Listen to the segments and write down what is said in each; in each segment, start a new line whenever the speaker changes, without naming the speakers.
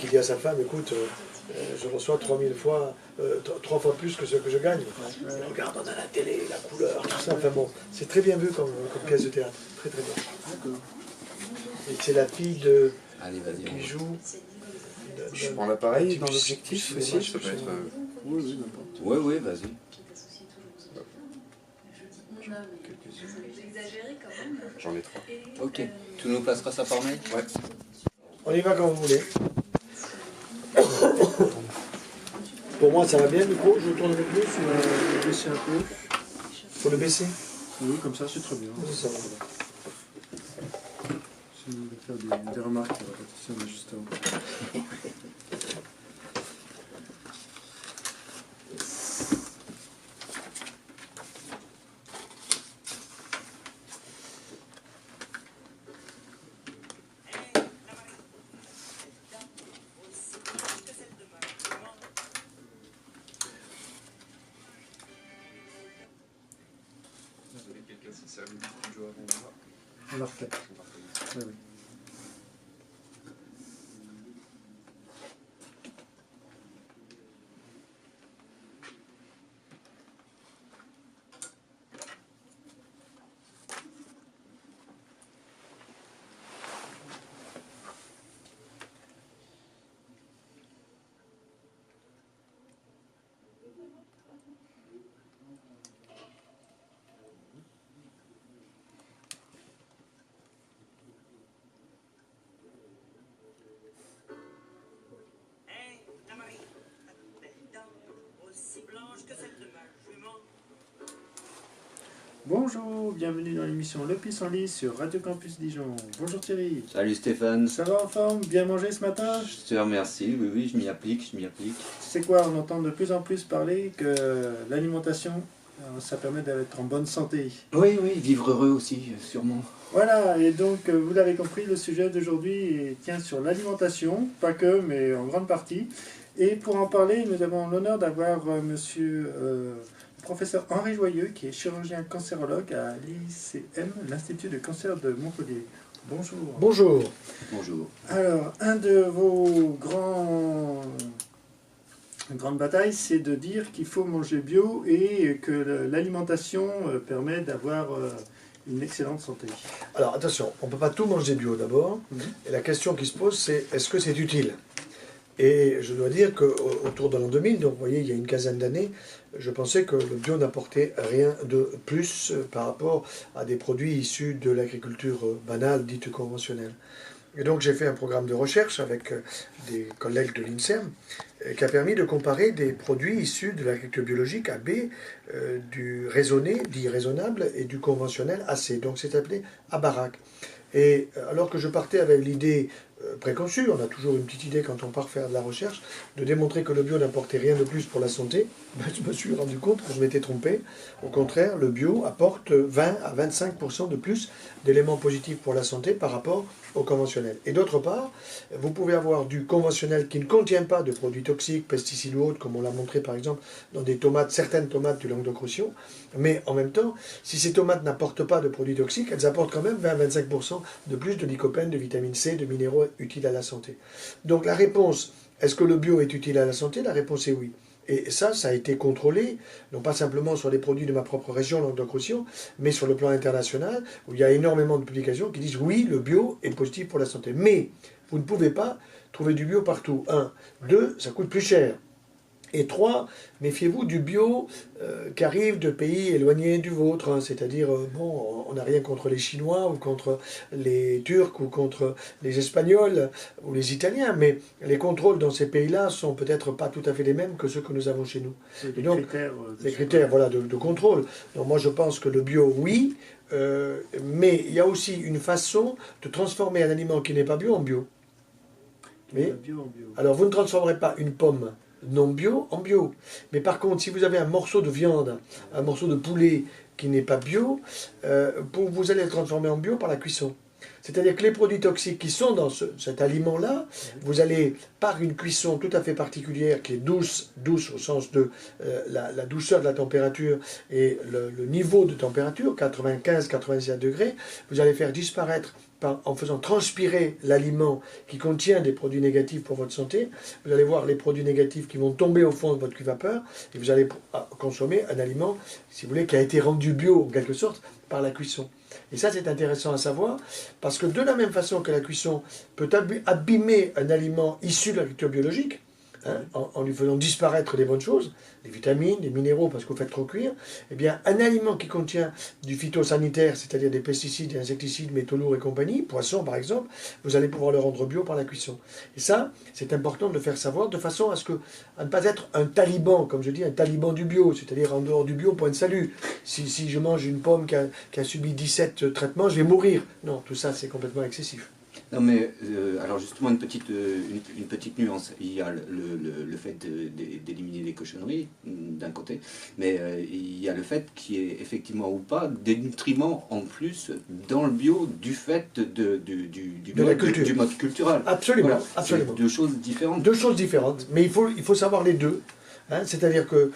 qui dit à sa femme, écoute, je reçois 3 fois plus que ce que je gagne. Regarde, on a la télé, la couleur, tout ça. Enfin bon, c'est très bien vu comme pièce de théâtre. Très très bien.
D'accord.
Et c'est la fille de
Vas-y.
qui joue.
Je prends l'appareil dans l'objectif aussi.
Ça peut être...
Oui, oui, n'importe.
Oui, vas-y.
J'en ai 3.
Ok. Tu nous passeras ça par mail?
Ouais.
On y va quand vous voulez. Pour moi, ça va bien, le micro. Je tourne avec lui.
Baisser un peu.
Faut le baisser.
Oui, comme ça, c'est très bien.
Ça va.
Si vous voulez faire des remarques, attention, on est juste avant. On l'a refait. Oui, oui. Bonjour, bienvenue dans l'émission Le Pissenlit sur Radio Campus Dijon. Bonjour Thierry.
Salut Stéphane.
Ça va en forme? Bien mangé ce matin?
Je te remercie. Oui, je m'y applique.
C'est quoi? On entend de plus en plus parler que l'alimentation, ça permet d'être en bonne santé.
Oui, vivre heureux aussi, sûrement.
Voilà, et donc vous l'avez compris, le sujet d'aujourd'hui tient sur l'alimentation, pas que, mais en grande partie. Et pour en parler, nous avons l'honneur d'avoir monsieur professeur Henri Joyeux, qui est chirurgien cancérologue à l'ICM, l'Institut de cancer de Montpellier. Bonjour.
Bonjour.
Bonjour.
Alors, un de vos grandes batailles, c'est de dire qu'il faut manger bio et que l'alimentation permet d'avoir une excellente santé.
Alors attention, on ne peut pas tout manger bio d'abord. Et la question qui se pose, c'est est-ce que c'est utile? Et je dois dire qu'autour de l'an 2000, donc vous voyez, il y a une quinzaine d'années, je pensais que le bio n'apportait rien de plus par rapport à des produits issus de l'agriculture banale, dite conventionnelle. Et donc j'ai fait un programme de recherche avec des collègues de l'INSERM qui a permis de comparer des produits issus de l'agriculture biologique AB, du raisonné, dit raisonnable, et du conventionnel AC. Donc c'est appelé ABARAC. Et alors que je partais avec l'idée préconçue, on a toujours une petite idée quand on part faire de la recherche, de démontrer que le bio n'apportait rien de plus pour la santé, ben, je me suis rendu compte que je m'étais trompé. Au contraire, le bio apporte 20 à 25% de plus d'éléments positifs pour la santé par rapport au conventionnel. Et d'autre part, vous pouvez avoir du conventionnel qui ne contient pas de produits toxiques, pesticides ou autres, comme on l'a montré par exemple dans des tomates, certaines tomates du Languedoc-Roussillon, mais en même temps, si ces tomates n'apportent pas de produits toxiques, elles apportent quand même 20 à 25% de plus de lycopène, de vitamine C, de minéraux utiles à la santé. Donc la réponse, est-ce que le bio est utile à la santé? La réponse est oui. Et ça a été contrôlé, non pas simplement sur les produits de ma propre région, Languedoc-Roussillon, mais sur le plan international, où il y a énormément de publications qui disent oui, le bio est positif pour la santé. Mais vous ne pouvez pas trouver du bio partout. 1. 2, ça coûte plus cher. Et 3, méfiez-vous du bio qui arrive de pays éloignés du vôtre, hein, c'est-à-dire, bon, on n'a rien contre les Chinois ou contre les Turcs ou contre les Espagnols ou les Italiens, mais les contrôles dans ces pays-là sont peut-être pas tout à fait les mêmes que ceux que nous avons chez nous.
Et donc,
les critères voilà, de contrôle. Donc moi je pense que le bio, oui, mais il y a aussi une façon de transformer un aliment qui n'est pas bio en bio. Mais,
bio en bio. Alors
vous ne transformerez pas une pomme non bio en bio. Mais par contre, si vous avez un morceau de viande, un morceau de poulet qui n'est pas bio, vous allez le transformer en bio par la cuisson. C'est-à-dire que les produits toxiques qui sont dans cet aliment-là, vous allez, par une cuisson tout à fait particulière, qui est douce au sens de la douceur de la température et le niveau de température, 95-97 degrés, vous allez faire disparaître, en faisant transpirer l'aliment qui contient des produits négatifs pour votre santé, vous allez voir les produits négatifs qui vont tomber au fond de votre cuve vapeur, et vous allez consommer un aliment, si vous voulez, qui a été rendu bio, en quelque sorte, par la cuisson. Et ça, c'est intéressant à savoir, parce que de la même façon que la cuisson peut abîmer un aliment issu de l'agriculture biologique, hein, en lui faisant disparaître des bonnes choses, des vitamines, des minéraux, parce que vous faites trop cuire, eh bien, un aliment qui contient du phytosanitaire, c'est-à-dire des pesticides, des insecticides, métaux lourds et compagnie, poissons par exemple, vous allez pouvoir le rendre bio par la cuisson. Et ça, c'est important de le faire savoir, de façon à ne pas être un taliban, comme je dis, un taliban du bio, c'est-à-dire en dehors du bio, point de salut. Si je mange une pomme qui a subi 17 traitements, je vais mourir. Non, tout ça, c'est complètement excessif.
Non mais, alors justement une petite nuance, il y a le fait d'éliminer les cochonneries d'un côté, mais il y a le fait qu'il y ait effectivement ou pas des nutriments en plus dans le bio du fait du mode culturel.
Absolument,
voilà,
absolument.
Deux choses différentes.
Deux choses différentes, mais il faut savoir les deux. Hein, c'est-à-dire que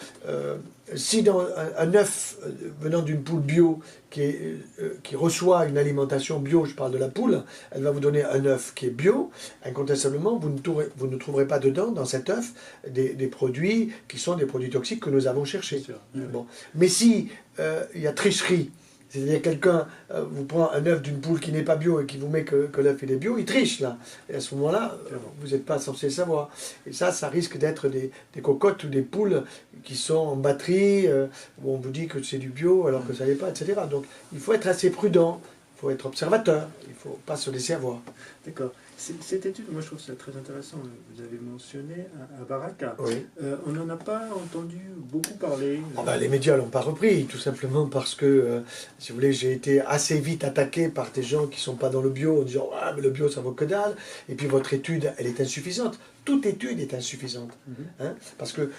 si dans un œuf venant d'une poule bio qui reçoit une alimentation bio, je parle de la poule, elle va vous donner un œuf qui est bio, incontestablement, vous ne trouverez pas dedans, dans cet œuf, des produits qui sont des produits toxiques que nous avons cherchés. Bon. Mais si il y a tricherie, c'est-à-dire quelqu'un vous prend un œuf d'une poule qui n'est pas bio et qui vous met que l'œuf il est bio, il triche là. Et à ce moment-là, vous n'êtes pas censé le savoir. Et ça risque d'être des cocottes ou des poules qui sont en batterie, où on vous dit que c'est du bio alors que ça n'est pas, etc. Donc il faut être assez prudent, il faut être observateur, il ne faut pas se laisser avoir.
D'accord. Cette étude, moi je trouve ça très intéressant, vous avez mentionné à Baraka.
Oui.
On n'en a pas entendu beaucoup parler.
Les médias ne l'ont pas repris, tout simplement parce que, si vous voulez, j'ai été assez vite attaqué par des gens qui ne sont pas dans le bio en disant « Ah, mais le bio, ça vaut que dalle !» Et puis votre étude, elle est insuffisante. Toute étude est insuffisante. Hein, parce que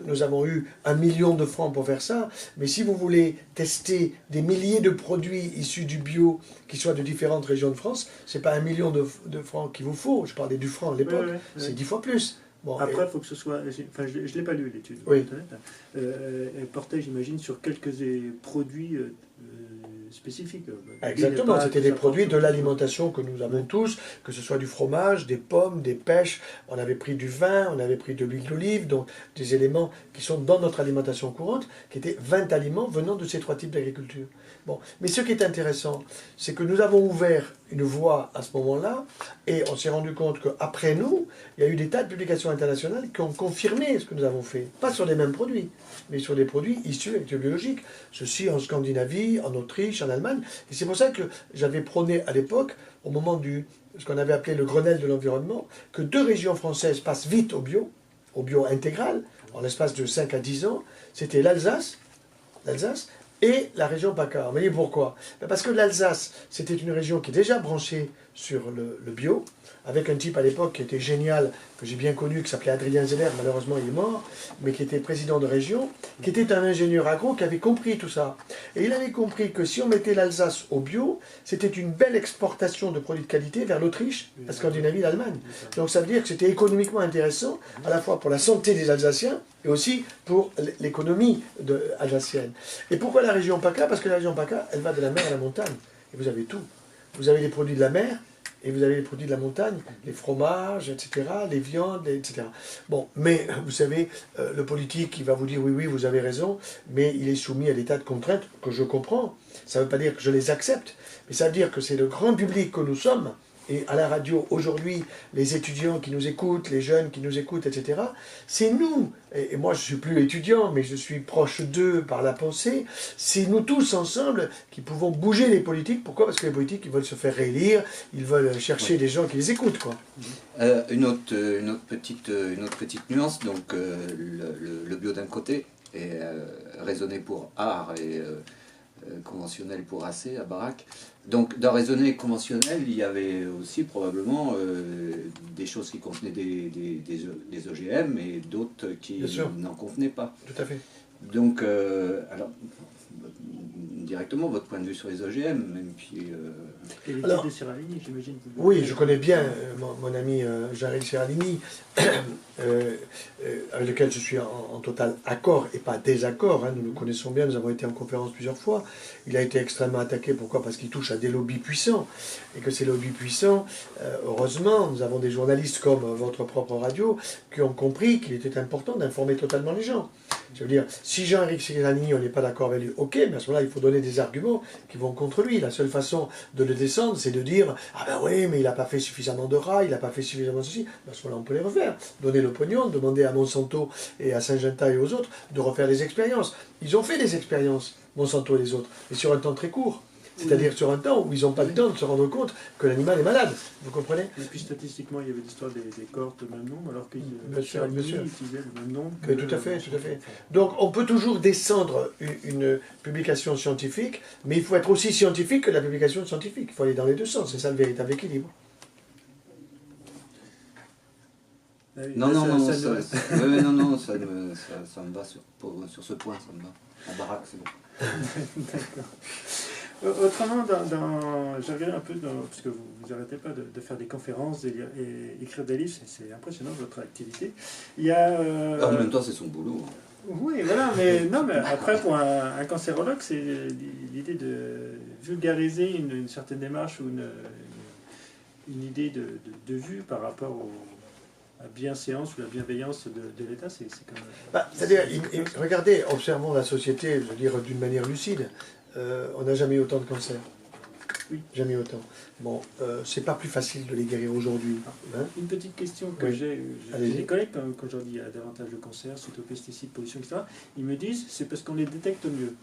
nous avons eu 1 million de francs pour faire ça, mais si vous voulez tester des milliers de produits issus du bio qui soient de différentes régions de France, ce n'est pas 1 million de francs qu'il vous faut. Je parlais du franc à l'époque, c'est 10 fois plus. Bon,
après, il faut que ce soit... Enfin, je ne l'ai pas lu, l'étude.
Oui.
Elle portait, j'imagine, sur quelques produits spécifiques.
Exactement, c'était des produits de l'alimentation que nous avons tous, que ce soit du fromage, des pommes, des pêches, on avait pris du vin, on avait pris de l'huile d'olive, donc des éléments qui sont dans notre alimentation courante, qui étaient 20 aliments venant de ces 3 types d'agriculture. Bon, mais ce qui est intéressant, c'est que nous avons ouvert une voie à ce moment-là, et on s'est rendu compte qu'après nous, il y a eu des tas de publications internationales qui ont confirmé ce que nous avons fait. Pas sur les mêmes produits, mais sur des produits issus d'agriculture biologique. Ceci en Scandinavie, en Autriche, en Allemagne. Et c'est pour ça que j'avais prôné à l'époque, au moment du ce qu'on avait appelé le Grenelle de l'environnement, que 2 régions françaises passent vite au bio intégral, en l'espace de 5 à 10 ans. C'était l'Alsace, et la région PACA. Vous voyez pourquoi? Parce que l'Alsace, c'était une région qui est déjà branchée sur le bio, avec un type à l'époque qui était génial, que j'ai bien connu, qui s'appelait Adrien Zeller, malheureusement il est mort, mais qui était président de région, qui était un ingénieur agro qui avait compris tout ça. Et il avait compris que si on mettait l'Alsace au bio, c'était une belle exportation de produits de qualité vers l'Autriche, la Scandinavie, l'Allemagne. Donc ça veut dire que c'était économiquement intéressant, à la fois pour la santé des Alsaciens, et aussi pour l'économie alsacienne. Et pourquoi la région PACA? Parce que la région PACA, elle va de la mer à la montagne. Et vous avez tout. Vous avez les produits de la mer, et vous avez les produits de la montagne, les fromages, etc., les viandes, etc. Bon, mais vous savez, le politique, il va vous dire oui, vous avez raison, mais il est soumis à des tas de contraintes que je comprends. Ça ne veut pas dire que je les accepte, mais ça veut dire que c'est le grand public que nous sommes. Et à la radio, aujourd'hui, les étudiants qui nous écoutent, les jeunes qui nous écoutent, etc., c'est nous, et moi je ne suis plus étudiant, mais je suis proche d'eux par la pensée, c'est nous tous ensemble qui pouvons bouger les politiques. Pourquoi? Parce que les politiques, ils veulent se faire réélire, ils veulent chercher des gens qui les écoutent, quoi.
Une autre petite nuance, donc le bio d'un côté est raisonné pour art et conventionnel pour AC à Baraque. Donc dans raisonné conventionnel, il y avait aussi probablement des choses qui contenaient des OGM et d'autres qui n'en contenaient pas.
Tout à fait.
Donc, alors, une directement votre point de vue sur les OGM. Et puis,
Et les
Alors,
titres de Serralini, j'imagine.
Oui, je connais bien mon ami Jarel Serralini, avec lequel je suis en total accord et pas désaccord. Hein. Nous nous connaissons bien, nous avons été en conférence plusieurs fois. Il a été extrêmement attaqué. Pourquoi? Parce qu'il touche à des lobbies puissants. Et que ces lobbies puissants, heureusement, nous avons des journalistes comme votre propre radio qui ont compris qu'il était important d'informer totalement les gens. Je veux dire, si Jean-Éric Serralini, on n'est pas d'accord avec lui, ok, mais à ce moment-là, il faut donner des arguments qui vont contre lui. La seule façon de le descendre, c'est de dire « Ah ben oui, mais il n'a pas fait suffisamment de rats, il n'a pas fait suffisamment de ceci. » À ce moment-là, on peut les refaire. Donner le pognon, demander à Monsanto et à Syngenta et aux autres de refaire des expériences. Ils ont fait des expériences, Monsanto et les autres, mais sur un temps très court. C'est-à-dire sur un temps où ils n'ont pas le temps de se rendre compte que l'animal est malade. Vous comprenez?
Et puis statistiquement, il y avait l'histoire des cohortes de même nombre, alors que
Bien sûr.
utilisait le même nombre.
Tout à fait, tout à fait. Donc on peut toujours descendre une publication scientifique, mais il faut être aussi scientifique que la publication scientifique. Il faut aller dans les deux sens, c'est ça le véritable équilibre.
Ah oui,
non,
ça-
non, non,
ça
ça,
nous-
ça me va sur ce point, ça me va. En baraque, c'est bon.
D'accord. Autrement, j'ai regardé un peu, parce que vous n'arrêtez pas de faire des conférences et écrire des livres, c'est impressionnant votre activité. Il y a...
En même temps, c'est son boulot.
Oui, voilà, mais non, mais après, pour un cancérologue, c'est l'idée de vulgariser une certaine démarche ou une idée de vue par rapport à la bienséance ou la bienveillance de l'État, c'est quand même...
C'est-à-dire, regardez, observons la société, je veux dire, d'une manière lucide. On n'a jamais eu autant de cancers.
Oui.
Jamais autant. Bon, c'est pas plus facile de les guérir aujourd'hui. Hein.
Une petite question que
Oui.
j'ai
Allez-y.
des collègues, quand je leur dis qu'il y a davantage de cancers suite aux pesticides, pollution, etc., ils me disent c'est parce qu'on les détecte mieux.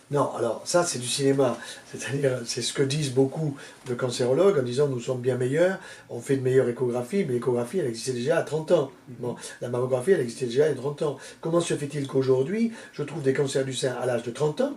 Non, alors ça c'est du cinéma, c'est-à-dire c'est ce que disent beaucoup de cancérologues en disant nous sommes bien meilleurs, on fait de meilleures échographies, mais l'échographie elle existait déjà à 30 ans. Bon, la mammographie elle existait déjà il y a 30 ans. Comment se fait-il qu'aujourd'hui je trouve des cancers du sein à l'âge de 30 ans?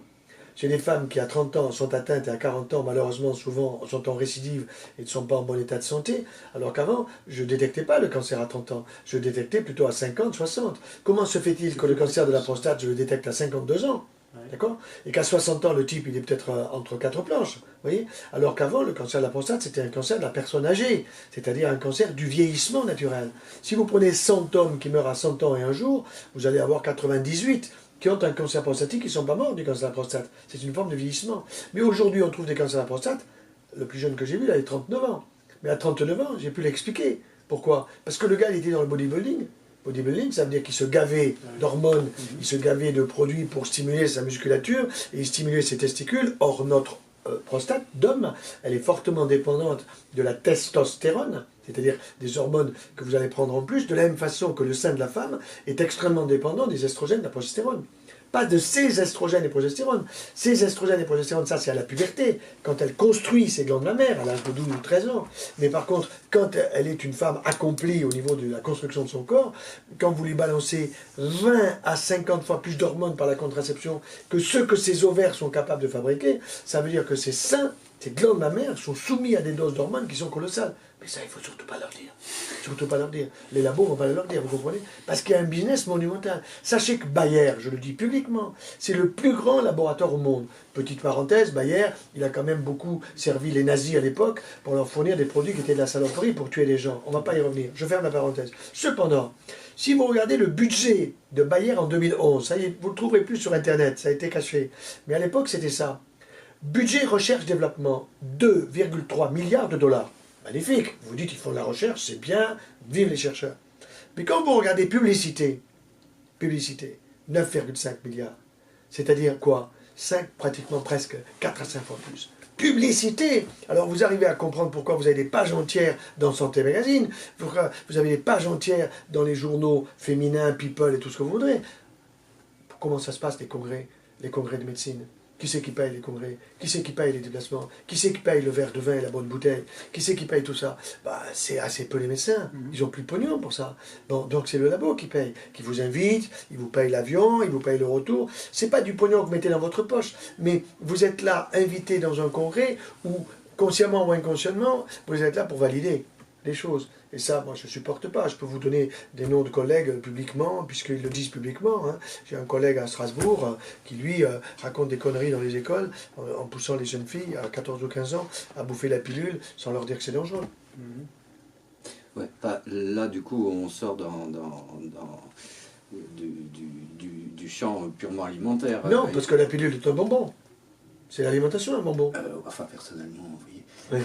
Chez les femmes qui à 30 ans sont atteintes et à 40 ans malheureusement souvent sont en récidive et ne sont pas en bon état de santé, alors qu'avant je ne détectais pas le cancer à 30 ans, je le détectais plutôt à 50, 60. Comment se fait-il que le cancer de la prostate je le détecte à 52 ans? D'accord? Et qu'à 60 ans, le type, il est peut-être entre quatre planches. Vous voyez? Alors qu'avant, le cancer de la prostate, c'était un cancer de la personne âgée, c'est-à-dire un cancer du vieillissement naturel. Si vous prenez 100 hommes qui meurent à 100 ans et un jour, vous allez avoir 98 qui ont un cancer prostatique, qui ne sont pas morts du cancer de la prostate. C'est une forme de vieillissement. Mais aujourd'hui, on trouve des cancers de la prostate. Le plus jeune que j'ai vu, il avait 39 ans. Mais à 39 ans, j'ai pu l'expliquer. Pourquoi? Parce que le gars, il était dans le bodybuilding. Bodybuilding, ça veut dire qu'il se gavait d'hormones, il se gavait de produits pour stimuler sa musculature et stimuler ses testicules. Or, notre prostate d'homme, elle est fortement dépendante de la testostérone, c'est-à-dire des hormones que vous allez prendre en plus, de la même façon que le sein de la femme est extrêmement dépendant des estrogènes, de la progestérone. Pas de ces estrogènes et progestérone. Ces estrogènes et progestérone, ça c'est à la puberté, quand elle construit ses glandes mammaires à l'âge de 12 ou 13 ans. Mais par contre, quand elle est une femme accomplie au niveau de la construction de son corps, quand vous lui balancez 20 à 50 fois plus d'hormones par la contraception que ce que ses ovaires sont capables de fabriquer, ça veut dire que ses seins, ces glandes mammaires sont soumis à des doses d'hormones qui sont colossales. Mais ça, il ne faut surtout pas leur dire. Surtout pas leur dire. Les labos ne vont pas leur dire, vous comprenez? Parce qu'il y a un business monumental. Sachez que Bayer, je le dis publiquement, c'est le plus grand laboratoire au monde. Petite parenthèse, Bayer, il a quand même beaucoup servi les nazis à l'époque pour leur fournir des produits qui étaient de la saloperie pour tuer les gens. On ne va pas y revenir. Je ferme la parenthèse. Cependant, si vous regardez le budget de Bayer en 2011, ça y est, vous ne le trouverez plus sur Internet, ça a été caché. Mais à l'époque, c'était ça. Budget recherche-développement, 2,3 milliards de dollars. Magnifique. Vous dites, ils font de la recherche, c'est bien, vive les chercheurs. Mais quand vous regardez publicité, 9,5 milliards. C'est-à-dire quoi? 5, pratiquement presque 4 à 5 fois plus. Publicité. Alors vous arrivez à comprendre pourquoi vous avez des pages entières dans Santé Magazine, pourquoi vous avez des pages entières dans les journaux féminins, People et tout ce que vous voudrez. Comment ça se passe les congrès de médecine? Qui c'est qui paye les congrès? Qui c'est qui paye les déplacements? Qui c'est qui paye le verre de vin et la bonne bouteille? Qui c'est qui paye tout ça? Bah, c'est assez peu les médecins. Ils n'ont plus de pognon pour ça. Bon, donc c'est le labo qui paye, qui vous invite, il vous paye l'avion, il vous paye le retour. C'est pas du pognon que vous mettez dans votre poche, mais vous êtes là invité dans un congrès où, consciemment ou inconsciemment, vous êtes là pour valider. les choses. Et ça, moi, je ne supporte pas. Je peux vous donner des noms de collègues publiquement, puisqu'ils le disent publiquement. Hein. J'ai un collègue à Strasbourg qui, lui, raconte des conneries dans les écoles en poussant les jeunes filles à 14 ou 15 ans à bouffer la pilule sans leur dire que c'est dangereux.
Ouais, là, du coup, on sort du champ purement alimentaire.
Non, parce que la pilule est un bonbon. C'est l'alimentation, un bonbon.
Enfin, personnellement, vous voyez.
Oui.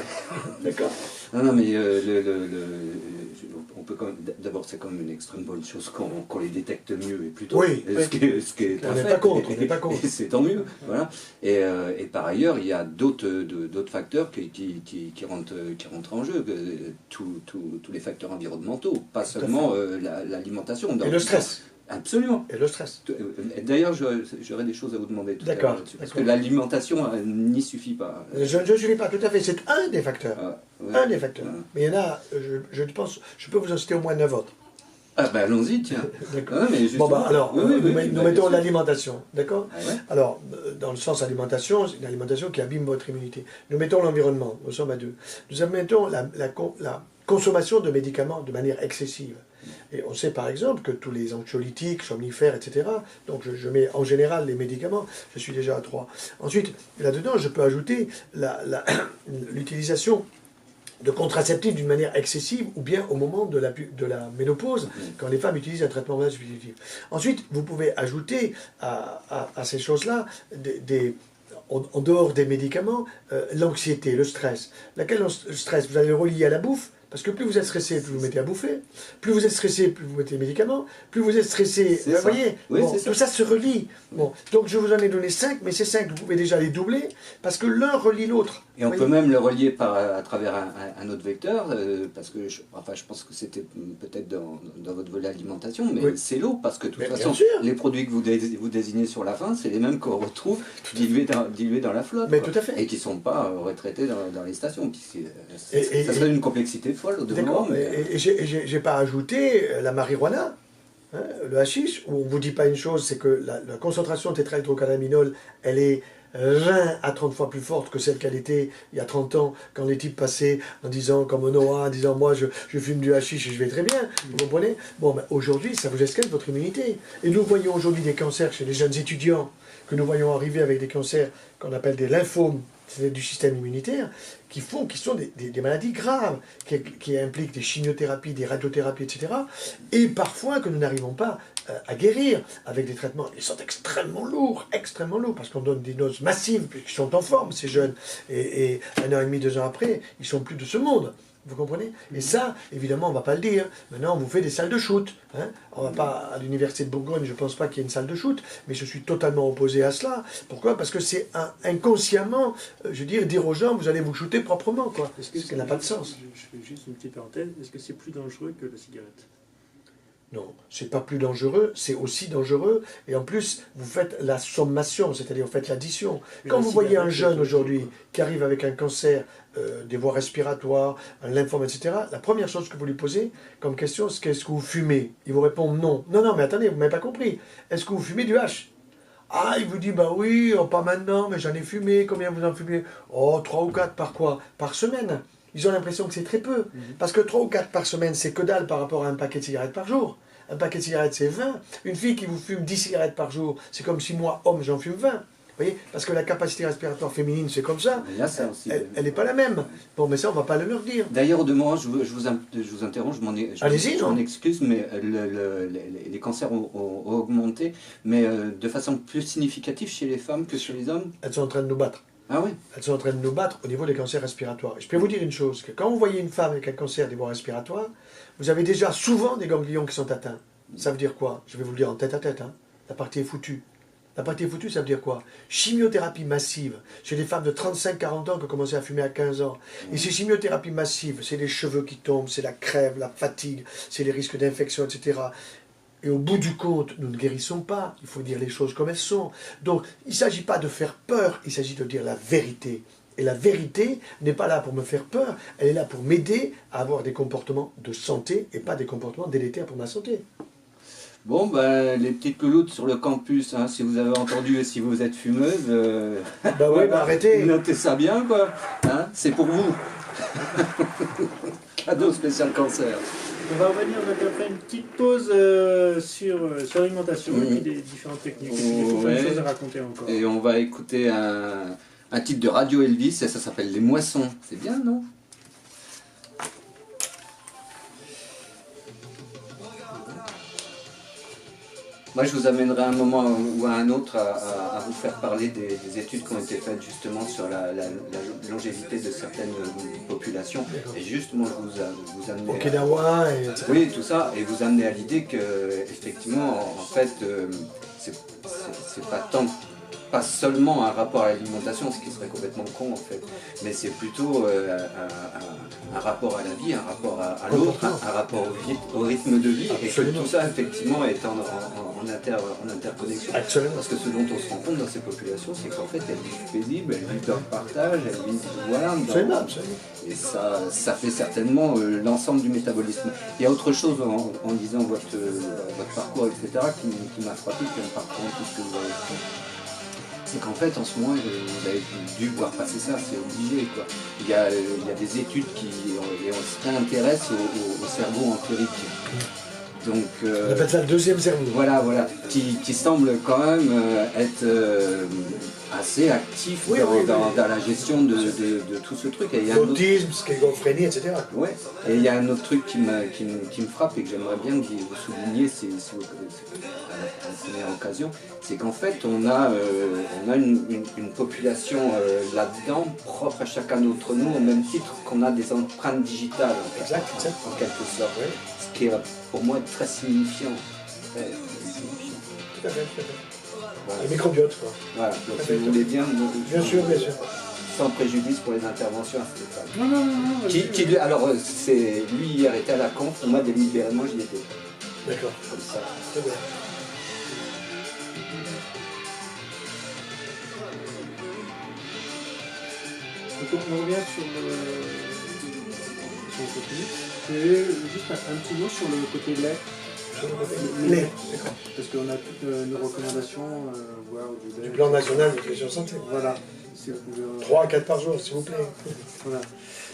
D'accord.
Non, mais on peut quand même, d'abord, c'est quand même une extrême bonne chose qu'on les détecte mieux et plutôt.
Oui,
ce qui est
on n'est pas contre, on n'est pas contre.
C'est tant mieux, voilà. Et par ailleurs, il y a d'autres facteurs qui rentrent en jeu, tous les facteurs environnementaux, pas seulement l'alimentation.
Et le stress.
Absolument.
Et le stress.
D'ailleurs, j'aurais des choses à vous demander tout à l'heure là-dessus. Parce que l'alimentation n'y suffit pas.
Je ne suis pas tout à fait. C'est un des facteurs. Un des facteurs. Mais il y en a, je pense, je peux vous en citer au moins 9 autres.
Ah ben allons-y, tiens.
D'accord.
Bon,
alors, nous mettons l'alimentation, d'accord.
Ah ouais.
Alors, dans le sens alimentation, c'est une alimentation qui abîme votre immunité. Nous mettons l'environnement, nous sommes à 2. Nous mettons la consommation de médicaments de manière excessive. Et on sait par exemple que tous les anxiolytiques, somnifères, etc., donc je mets en général les médicaments, je suis déjà à 3. Ensuite, là-dedans, je peux ajouter l'utilisation de contraceptifs d'une manière excessive ou bien au moment de la ménopause, quand les femmes utilisent un traitement hormonal supplétif. Ensuite, vous pouvez ajouter à ces choses-là en dehors des médicaments, l'anxiété, le stress. Le stress, vous allez le relier à la bouffe, parce que plus vous êtes stressé, plus vous mettez à bouffer, plus vous êtes stressé, plus vous mettez les médicaments, plus vous êtes stressé, vous voyez,
oui,
bon, tout ça se relie. Bon, donc je vous en ai donné 5, mais ces 5, vous pouvez déjà les doubler, parce que l'un relie l'autre.
Et on peut même le relier à travers un autre vecteur, parce que je pense que c'était peut-être dans votre volet alimentation, mais oui. C'est l'eau, parce que de toute façon, les produits que vous désignez sur la fin, c'est les mêmes qu'on retrouve dilués dans la flotte,
mais tout à fait.
Et qui ne sont pas retraités dans les stations. Ça serait une complexité folle au demeurant.
Et j'ai pas ajouté la marijuana. Hein, le hashish, où on ne vous dit pas une chose, c'est que la concentration de tétrahydrocannabinol, elle est 20 à 30 fois plus forte que celle qu'elle était il y a 30 ans, quand les types passaient en disant, comme Noah, en disant, moi je fume du hashish et je vais très bien, vous comprenez? Bon, ben, aujourd'hui, ça vous escalade votre immunité. Et nous voyons aujourd'hui des cancers chez les jeunes étudiants, que nous voyons arriver avec des cancers qu'on appelle des lymphomes, c'est du système immunitaire, qui sont des maladies graves, qui impliquent des chimiothérapies, des radiothérapies, etc. Et parfois que nous n'arrivons pas à guérir avec des traitements. Ils sont extrêmement lourds, parce qu'on donne des doses massives, puisqu'ils sont en forme, ces jeunes. Et 1 an et demi, 2 ans après, ils sont plus de ce monde. Vous comprenez? Et ça, évidemment, on ne va pas le dire. Maintenant, on vous fait des salles de shoot. Hein, on va pas à l'université de Bourgogne, je ne pense pas qu'il y ait une salle de shoot, mais je suis totalement opposé à cela. Pourquoi? Parce que c'est inconsciemment, je veux dire, dire aux gens, vous allez vous shooter proprement, quoi. Ce qui n'a pas de sens.
Je fais juste une petite parenthèse. Est-ce que c'est plus dangereux que la cigarette?
Non, c'est pas plus dangereux, c'est aussi dangereux. Et en plus, vous faites la sommation, c'est-à-dire vous faites l'addition. Quand vous voyez un jeune aujourd'hui qui arrive avec un cancer des voies respiratoires, un lymphome, etc., la première chose que vous lui posez comme question, c'est qu'est-ce que vous fumez? Il vous répond non. Non, mais attendez, vous ne m'avez pas compris. Est-ce que vous fumez du hash? Ah, il vous dit, bah oui, pas maintenant, mais j'en ai fumé. Combien vous en fumez? Oh, 3 ou 4 par quoi? Par semaine. Ils ont l'impression que c'est très peu. Parce que 3 ou 4 par semaine, c'est que dalle par rapport à un paquet de cigarettes par jour. Un paquet de cigarettes, c'est 20. Une fille qui vous fume 10 cigarettes par jour, c'est comme si moi, homme, j'en fume 20. Vous voyez? Parce que la capacité respiratoire féminine, c'est comme ça. Elle n'est pas la même. Bon, mais ça, on ne va pas le leur dire.
D'ailleurs, au demeurant, je vous interromps, je m'en excuse, mais les cancers ont augmenté, mais de façon plus significative chez les femmes que chez les hommes.
Elles sont en train de nous battre.
Ah oui.
Elles sont en train de nous battre au niveau des cancers respiratoires. Et je peux vous dire une chose, que quand vous voyez une femme avec un cancer des voies respiratoires, vous avez déjà souvent des ganglions qui sont atteints. Ça veut dire quoi? Je vais vous le dire en tête à tête. Hein. La partie est foutue. La partie est foutue, ça veut dire quoi? Chimiothérapie massive. Chez des femmes de 35-40 ans qui ont commencé à fumer à 15 ans. Et ces chimiothérapies massives, c'est les cheveux qui tombent, c'est la crève, la fatigue, c'est les risques d'infection, etc. Et au bout du compte, nous ne guérissons pas. Il faut dire les choses comme elles sont. Donc, il ne s'agit pas de faire peur, il s'agit de dire la vérité. Et la vérité n'est pas là pour me faire peur, elle est là pour m'aider à avoir des comportements de santé et pas des comportements délétères pour ma santé.
Bon, ben, les petites louloutes sur le campus, hein, si vous avez entendu et si vous êtes fumeuse,
bah oui, bah arrêtez.
Notez ça bien, quoi. Hein, c'est pour vous. cadeau spécial cancer.
On va revenir donc après une petite pause sur l'alimentation et puis des différentes techniques. Et puis, il y a plein de choses à raconter encore.
Et on va écouter un titre de Radio Elvis et ça s'appelle Les Moissons. C'est bien, non? Moi, je vous amènerai à un moment ou à un autre à vous faire parler des études qui ont été faites justement sur la longévité de certaines populations. Et justement, vous amener
Okinawa, etc.
Oui, tout ça, et vous amener à l'idée que, effectivement, en fait, c'est pas seulement un rapport à l'alimentation, ce qui serait complètement con en fait, mais c'est plutôt un rapport à la vie, un rapport à l'autre, un rapport au rythme de vie. Absolument. Et que tout ça effectivement est en interconnexion.
Absolument.
Parce que ce dont on se rend compte dans ces populations, c'est qu'en fait elles vivent paisibles, elles vivent leur partage, elles vivent voilà.
Absolument.
Et ça fait certainement l'ensemble du métabolisme. Il y a autre chose en lisant votre parcours, etc., qui m'a frappé, qui me parcourt tout ce que vous avez fait. C'est qu'en fait, en ce moment, vous avez dû voir passer ça, c'est obligé, quoi. Il y a des études qui s'intéressent au cerveau empirique. Donc,
on appelle ça le deuxième cerveau.
Voilà, qui semble quand même être assez actif dans la gestion de tout ce truc.
L'autisme, schizophrénie, etc.
Ouais. Et il y a un autre truc qui me frappe et que j'aimerais bien que vous souligniez si vous à la première occasion, c'est qu'en fait on a une population là-dedans propre à chacun d'entre nous au même titre qu'on a des empreintes digitales en quelque sorte. Oui. Ce qui est pour moi très signifiant.
Tout à fait. Voilà. Le microbiote, quoi.
Voilà, donc si vous voulez bien.
Bien sûr.
Sans préjudice pour les interventions à Stéphane.
Non.
Alors, lui hier était à la conf, moi délibérément j'y étais.
D'accord.
Comme ça.
Très bien.
Donc on revient sur le contenu. Et juste un petit mot sur le côté lait.
Lait.
Parce qu'on a toutes nos recommandations, voire
du plan national de nutrition santé.
Voilà.
3 à 4 par jour, s'il vous plaît.
Voilà.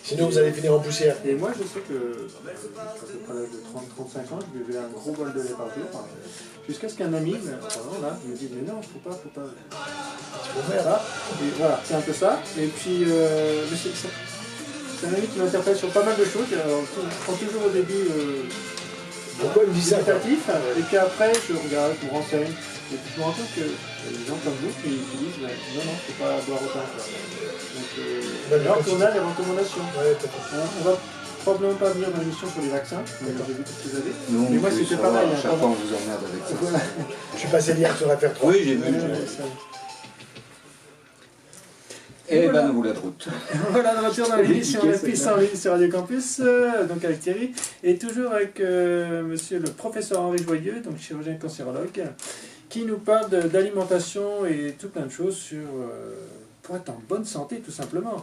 Sinon, vous allez finir en poussière.
Et moi, je sais que, à peu près à l'âge de 30-35 ans, je buvais un gros bol de lait par jour. Jusqu'à ce qu'un ami, me dise, mais non, faut pas. Voilà. Et voilà, c'est un peu ça. Et puis, c'est un ami qui m'interpelle sur pas mal de choses. Alors, je prends toujours au début
pourquoi il me dit ça,
et puis après, je regarde, je me renseigne. Et puis je me rends compte que les gens comme vous qui disent non, faut pas boire autant. Donc, alors qu'on a les recommandations. On va probablement pas venir dans l'émission sur les vaccins, j'ai vu tout ce que vous avez.
Non,
mais moi c'était pareil.
Chaque fois on vous emmerde avec ça.
Voilà. Je suis passé hier sur l'affaire 3.
Oui, j'ai vu. Et voilà. Ben nous la route.
Voilà, de retour dans l'émission La Piste en ligne sur Radio Campus, donc avec Thierry, et toujours avec monsieur le professeur Henri Joyeux, donc chirurgien cancérologue, qui nous parle d'alimentation et tout plein de choses pour être en bonne santé tout simplement.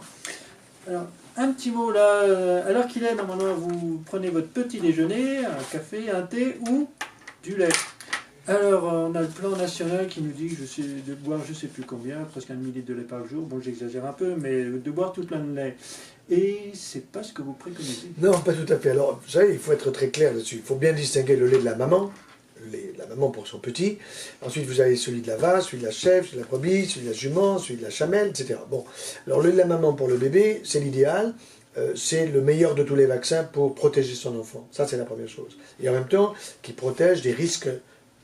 Alors, un petit mot là, alors qu'il est, normalement vous prenez votre petit déjeuner, un café, un thé ou du lait. Alors, on a le plan national qui nous dit de boire je ne sais plus combien, presque 1 millilitre de lait par jour. Bon, j'exagère un peu, mais de boire tout plein de lait. Et c'est pas ce que vous préconisez.
Non, pas tout à fait. Alors, vous savez, il faut être très clair là-dessus. Il faut bien distinguer le lait de la maman, le lait de la maman pour son petit. Ensuite, vous avez celui de la vache, celui de la chèvre, celui de la brebis, celui de la jument, celui de la chamelle, etc. Bon, alors le lait de la maman pour le bébé, c'est l'idéal. C'est le meilleur de tous les vaccins pour protéger son enfant. Ça, c'est la première chose. Et en même temps, qui protège des risques,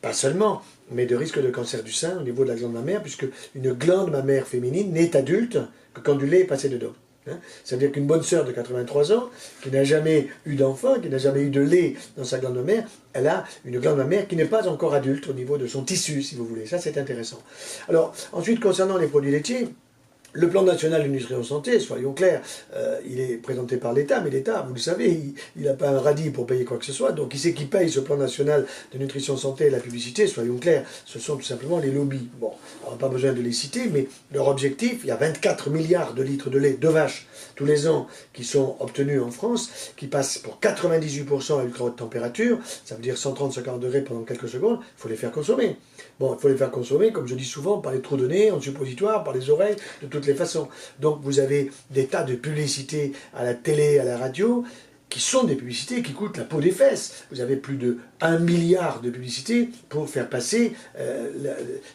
pas seulement, mais de risque de cancer du sein au niveau de la glande mammaire, puisque une glande mammaire féminine n'est adulte que quand du lait est passé dedans. Ça veut dire qu'une bonne sœur de 83 ans, qui n'a jamais eu d'enfant, qui n'a jamais eu de lait dans sa glande mammaire, elle a une glande mammaire qui n'est pas encore adulte au niveau de son tissu, si vous voulez. Ça, c'est intéressant. Alors, ensuite, concernant les produits laitiers, le plan national de nutrition santé, soyons clairs, il est présenté par l'État, mais l'État, vous le savez, il n'a pas un radis pour payer quoi que ce soit, donc qui c'est qui paye ce plan national de nutrition santé et la publicité, soyons clairs, ce sont tout simplement les lobbies. Bon, on n'a pas besoin de les citer, mais leur objectif, il y a 24 milliards de litres de lait de vache tous les ans qui sont obtenus en France, qui passent pour 98% à ultra haute température, ça veut dire 130-140 degrés pendant quelques secondes, il faut les faire consommer. Bon, il faut les faire consommer, comme je dis souvent, par les trous de nez, en suppositoire, par les oreilles, de toutes les façons. Donc vous avez des tas de publicités à la télé, à la radio, qui sont des publicités qui coûtent la peau des fesses. Vous avez plus de 1 milliard de publicités pour faire passer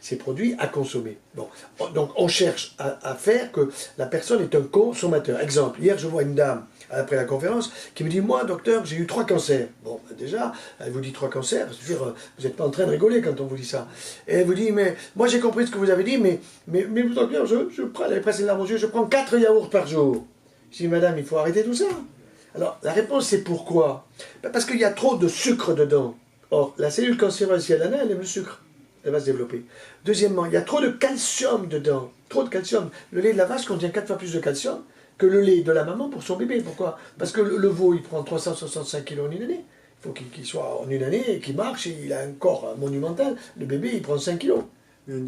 ces produits à consommer. Bon. Donc on cherche à faire que la personne est un consommateur. Exemple, hier je vois une dame, après la conférence, qui me dit « Moi, docteur, j'ai eu 3 cancers. » Bon, déjà, elle vous dit 3 cancers, c'est-à-dire, vous n'êtes pas en train de rigoler quand on vous dit ça. Et elle vous dit « Mais moi, j'ai compris ce que vous avez dit, mais docteur, je prends, elle est pressée de larmes aux yeux, je prends 4 yaourts par jour. » Je dis « Madame, il faut arrêter tout ça. » Alors, la réponse, c'est pourquoi? Parce qu'il y a trop de sucre dedans. Or, la cellule cancéreuse, si elle en a, elle aime le sucre. Elle va se développer. Deuxièmement, il y a trop de calcium dedans. Trop de calcium. Le lait de la vache contient 4 fois plus de calcium que le lait de la maman pour son bébé. Pourquoi? Parce que le veau, il prend 365 kg en une année. Il faut qu'il soit en une année et qu'il marche, et il a un corps monumental. Le bébé, il prend 5 kg.
Mais on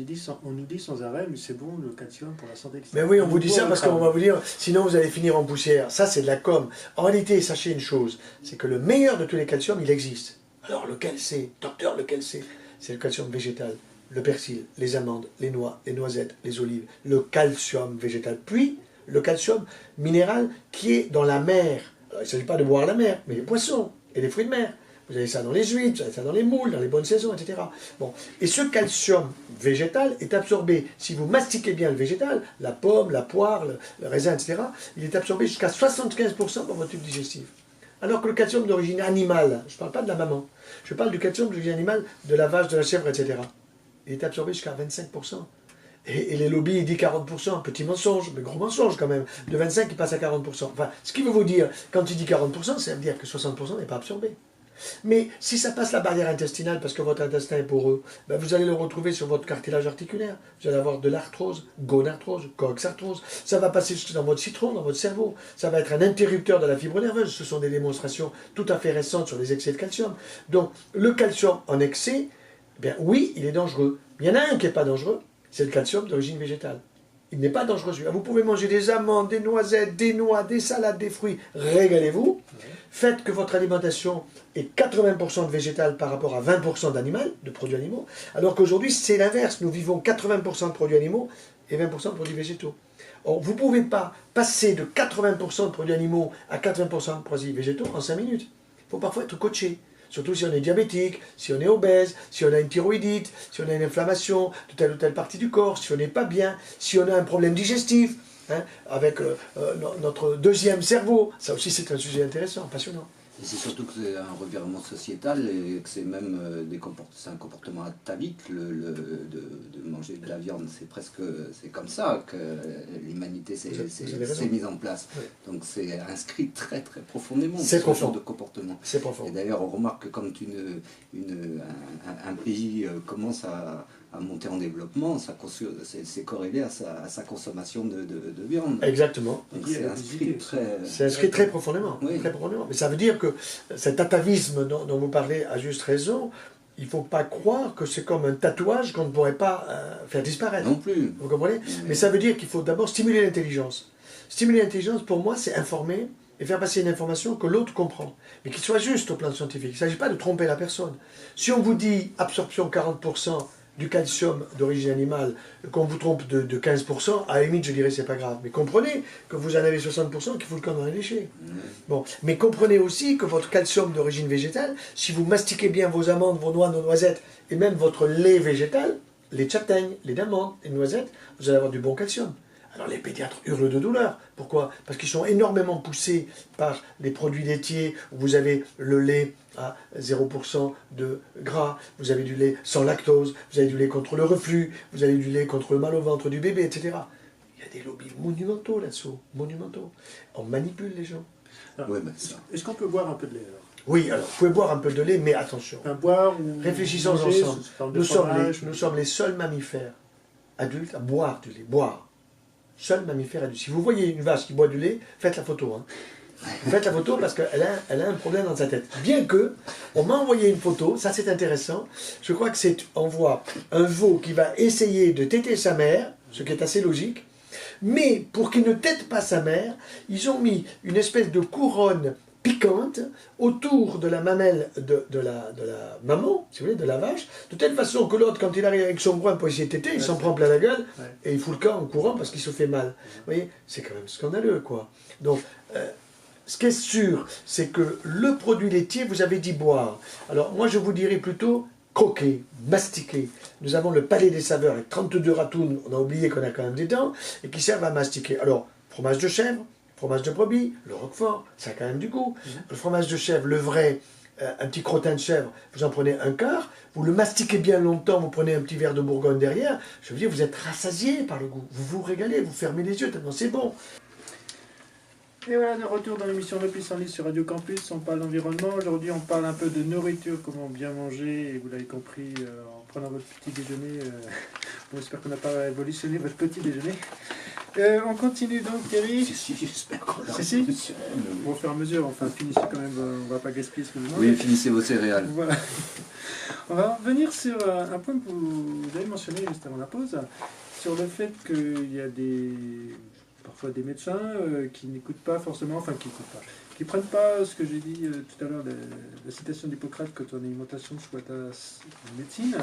nous dit sans arrêt, mais c'est bon le calcium pour la santé, etc.
Mais oui, on vous dit ça parce qu'on va vous dire, sinon vous allez finir en poussière. Ça, c'est de la com. En réalité, sachez une chose, c'est que le meilleur de tous les calciums, il existe. Alors, lequel c'est? Docteur, lequel c'est? C'est le calcium végétal. Le persil, les amandes, les noix, les noisettes, les olives. Le calcium végétal. Puis, le calcium minéral qui est dans la mer. Alors, il ne s'agit pas de boire la mer, mais les poissons et les fruits de mer. Vous avez ça dans les huîtres, vous avez ça dans les moules, dans les bonnes saisons, etc. Bon. Et ce calcium végétal est absorbé, si vous mastiquez bien le végétal, la pomme, la poire, le raisin, etc., il est absorbé jusqu'à 75% dans votre tube digestif. Alors que le calcium d'origine animale, je ne parle pas de la maman, je parle du calcium d'origine animale de la vache, de la chèvre, etc., il est absorbé jusqu'à 25%. Et les lobbies, ils disent 40%, petit mensonge, mais gros mensonge quand même. De 25, il passe à 40%. Enfin, ce qui veut vous dire, quand il dit 40%, ça veut dire que 60% n'est pas absorbé. Mais si ça passe la barrière intestinale, parce que votre intestin est poreux, ben vous allez le retrouver sur votre cartilage articulaire. Vous allez avoir de l'arthrose, gonarthrose, coxarthrose. Ça va passer dans votre citron, dans votre cerveau. Ça va être un interrupteur de la fibre nerveuse. Ce sont des démonstrations tout à fait récentes sur les excès de calcium. Donc, le calcium en excès, bien oui, il est dangereux. Il y en a un qui n'est pas dangereux, c'est le calcium d'origine végétale. Il n'est pas dangereux. Vous pouvez manger des amandes, des noisettes, des noix, des salades, des fruits. Régalez-vous. Faites que votre alimentation est 80% de végétal par rapport à 20% d'animal, de produits animaux. Alors qu'aujourd'hui, c'est l'inverse. Nous vivons 80% de produits animaux et 20% de produits végétaux. Or, vous ne pouvez pas passer de 80% de produits animaux à 80% de produits végétaux en 5 minutes. Il faut parfois être coaché. Surtout si on est diabétique, si on est obèse, si on a une thyroïdite, si on a une inflammation de telle ou telle partie du corps, si on n'est pas bien, si on a un problème digestif, hein, avec notre deuxième cerveau. Ça aussi, c'est un sujet intéressant, passionnant.
Et c'est surtout que c'est un revirement sociétal et que c'est même c'est un comportement atavique de manger de la viande. C'est comme ça que l'humanité s'est mise en place. Oui. Donc c'est inscrit très très profondément ce genre de comportement.
C'est profond.
Et d'ailleurs on remarque que quand un pays commence à monter en développement, c'est corrélé à sa consommation de viande.
Exactement.
Donc c'est
inscrit très profondément,
oui.
Très profondément. Mais ça veut dire que cet atavisme dont vous parlez à juste raison, il ne faut pas croire que c'est comme un tatouage qu'on ne pourrait pas faire disparaître.
Non plus.
Vous comprenez? Mais ça veut dire qu'il faut d'abord stimuler l'intelligence. Stimuler l'intelligence, pour moi, c'est informer et faire passer une information que l'autre comprend, mais qui soit juste au plan scientifique. Il ne s'agit pas de tromper la personne. Si on vous dit absorption 40%, du calcium d'origine animale, qu'on vous trompe de 15%, à la limite, je dirais, c'est pas grave. Mais comprenez que vous en avez 60% qui fout le camp dans les déchets. Bon. Mais comprenez aussi que votre calcium d'origine végétale, si vous mastiquez bien vos amandes, vos noix, vos noisettes, et même votre lait végétal, les châtaignes, les d'amandes, les noisettes, vous allez avoir du bon calcium. Alors les pédiatres hurlent de douleur. Pourquoi? Parce qu'ils sont énormément poussés par les produits laitiers, où vous avez le lait à 0% de gras, vous avez du lait sans lactose, vous avez du lait contre le reflux, vous avez du lait contre le mal au ventre du bébé, etc. Il y a des lobbies monumentaux là-dessous, monumentaux. On manipule les gens.
Ouais, ben est-ce qu'on peut boire un peu de lait alors?
Oui, alors vous pouvez boire un peu de lait, mais attention.
Boire ou
réfléchissons
manger,
ensemble. Nous sommes les seuls mammifères adultes à boire du lait. Boire. Seul mammifère adulte. Si vous voyez une vache qui boit du lait, faites la photo. Hein. Faites la photo parce qu'elle a un problème dans sa tête. Bien que, on m'a envoyé une photo, ça c'est intéressant. Je crois que on voit un veau qui va essayer de téter sa mère, ce qui est assez logique. Mais pour qu'il ne tète pas sa mère, ils ont mis une espèce de couronne piquante autour de la mamelle de la maman, si vous voulez, de la vache, de telle façon que l'autre, quand il arrive avec son groin pour essayer de téter, il s'en prend plein la gueule et il fout le camp en courant parce qu'il se fait mal. Vous voyez, c'est quand même scandaleux, quoi. Donc, ce qui est sûr, c'est que le produit laitier, vous avez dit boire. Alors moi je vous dirais plutôt croquer, mastiquer. Nous avons le palais des saveurs avec 32 ratounes, on a oublié qu'on a quand même des dents, et qui servent à mastiquer. Alors, fromage de chèvre, fromage de brebis, le roquefort, ça a quand même du goût. Le fromage de chèvre, le vrai, un petit crottin de chèvre, vous en prenez un quart, vous le mastiquez bien longtemps, vous prenez un petit verre de Bourgogne derrière, je veux dire, vous êtes rassasié par le goût, vous vous régalez, vous fermez les yeux tellement c'est bon.
Et voilà, de retour dans l'émission Le Pissenlit sur Radio Campus. On parle d'environnement. Aujourd'hui, on parle un peu de nourriture, comment bien manger. Et vous l'avez compris, en prenant votre petit déjeuner, on espère qu'on n'a pas révolutionné votre petit déjeuner. On continue donc, Thierry.
Si, j'espère qu'on a
Si. Bon, au fur et à mesure, enfin, finissez quand même, on va pas gaspiller ce que vous
Oui, finissez vos céréales.
Voilà. On va revenir sur un point que vous avez mentionné juste avant la pause, sur le fait qu'il y a parfois des médecins qui n'écoutent pas forcément, enfin qui prennent pas ce que j'ai dit tout à l'heure, la citation d'Hippocrate, que ton alimentation soit ta médecine.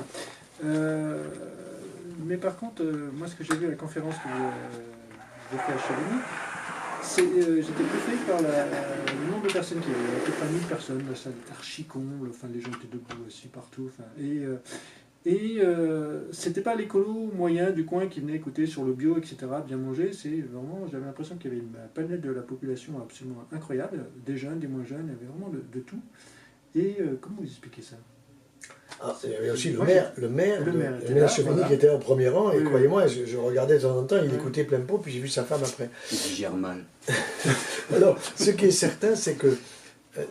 Mais par contre, moi ce que j'ai vu à la conférence que j'ai fait à Chamonix, j'étais bluffé par le nombre de personnes qui avaient, à peu près 1000 personnes, la salle était archi-comble, enfin, les gens étaient debout aussi partout, enfin, c'était pas l'écolo moyen du coin qui venait écouter sur le bio, etc., bien manger, c'est vraiment, j'avais l'impression qu'il y avait une panel de la population absolument incroyable, des jeunes, des moins jeunes, il y avait vraiment de tout. Et comment vous expliquez ça?
Il y avait aussi le maire Chevigny qui était au premier rang, et
oui,
croyez-moi, je regardais de temps en temps, il écoutait plein pot, puis j'ai vu sa femme après.
Il digère mal.
Alors, ce qui est certain, c'est que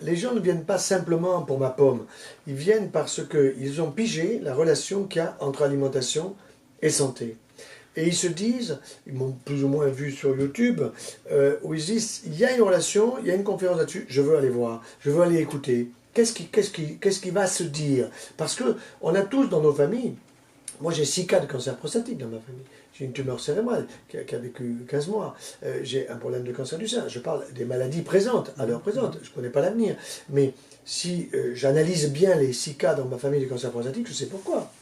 les gens ne viennent pas simplement pour ma pomme, ils viennent parce qu'ils ont pigé la relation qu'il y a entre alimentation et santé. Et ils se disent, ils m'ont plus ou moins vu sur YouTube, où ils disent, il y a une relation, il y a une conférence là-dessus, je veux aller voir, je veux aller écouter. Qu'est-ce qui va se dire? Parce qu'on a tous dans nos familles, moi j'ai 6 cas de cancer prostatique dans ma famille, j'ai une tumeur cérébrale qui a vécu 15 mois, j'ai un problème de cancer du sein, je parle des maladies présentes, à l'heure présente, je ne connais pas l'avenir, mais si j'analyse bien les 6 cas dans ma famille de cancer prostatique, je sais pourquoi.